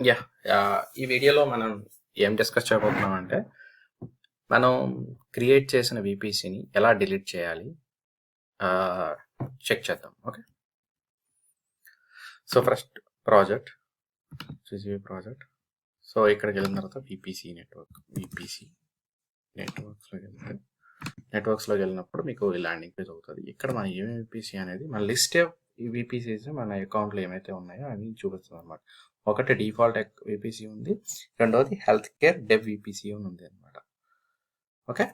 Yeah! ఈ వీడియోలో మనం ఏం డిస్కస్ చేయబోతున్నాం అంటే, మనం క్రియేట్ చేసిన వీపీసీని ఎలా డిలీట్ చేయాలి ఆహ్, చెక్ చేద్దాం. Okay. So, first project CCV project. So, ఇక్కడికెళ్ళిన తర్వాత వీపీసీ నెట్వర్క్స్‌లోకెళ్తే నెట్వర్క్స్‌లోకెళ్ళినప్పుడు మీకు ఈ ల్యాండింగ్ పేజ్ అవుతది. ఇక్కడ మన ఏమేమి వీపీసీ అనేది మన లిస్టే ఈ వీపీసీస్ మన అకౌంట్‌లో ఏమైతే ఉన్నాయో అవి చూపిస్తుందనమాట. ఒకటి డిఫాల్ట్ వీపీసీ ఉంది. రెండోది హెల్త్ కేర్ డెవ్ వీపీసీ అని ఉంది అనమాట. Okay.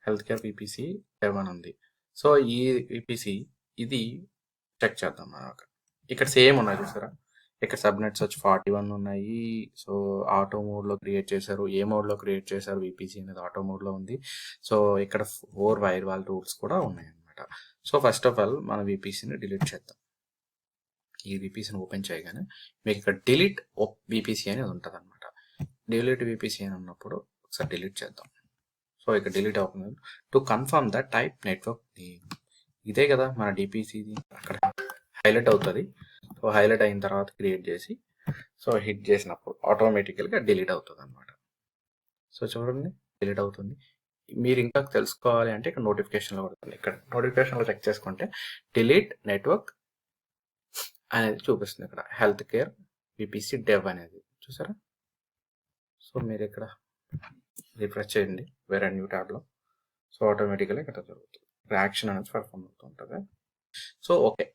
Health care VPC dev అని ఉంది. సో, ఈ వీపీసీ ఇది చెక్ చేద్దాం మనం. ఇక్కడ సేమ్ ఉన్నాయి చూసారా? ఇక్కడ సబ్నెట్స్ వచ్చి 41 ఉన్నాయి. సో, ఆటో మోడ్లో క్రియేట్ చేశారు. ఏ మోడ్లో క్రియేట్ చేశారు వీపీసీ అనేది ఆటో మోడ్లో ఉంది. సో, ఇక్కడ 4 వైర్ వాల్ రూల్స్ కూడా ఉన్నాయన్నమాట. సో, ఫస్ట్ ఆఫ్ ఆల్ మన వీపీసీని డిలీట్ చేద్దాం. ఈ వీపీసీని ఓపెన్ చేయగానే మీకు ఇక్కడ డిలీట్ వీపీసీ అనేది ఉంటుంది అనమాట. డిలీట్ వీపీసీ అని ఉన్నప్పుడు ఒకసారి డిలీట్ చేద్దాం. సో, ఇక్కడ డిలీట్ అవుతుంది. To confirm the type network name, ఇదే కదా మన డిపిసిది, అక్కడ హైలైట్ అవుతుంది. సో, హైలైట్ అయిన తర్వాత క్రియేట్ చేసి సో హిట్ చేసినప్పుడు ఆటోమేటికల్గా డిలీట్ అవుతుంది అనమాట. సో, చూడండి డిలీట్ అవుతుంది. మీరు ఇంకా తెలుసుకోవాలి అంటే ఇక్కడ నోటిఫికేషన్లో పడుతుంది. ఇక్కడ నోటిఫికేషన్లో చెక్ చేసుకుంటే డిలీట్ నెట్వర్క్ అనేది చూపిస్తుంది. ఇక్కడ హెల్త్ కేర్ విపిసి డెవ్ అనేది చూసారా? సో, మీరు ఇక్కడ రిఫ్రెష్ చేయండి వేరే న్యూ ట్యాబ్లో. సో, ఆటోమేటికల్గా ఇక్కడ జరుగుతుంది. యాక్షన్ అనేది పర్ఫామ్ అవుతూ ఉంటుంది. So, okay.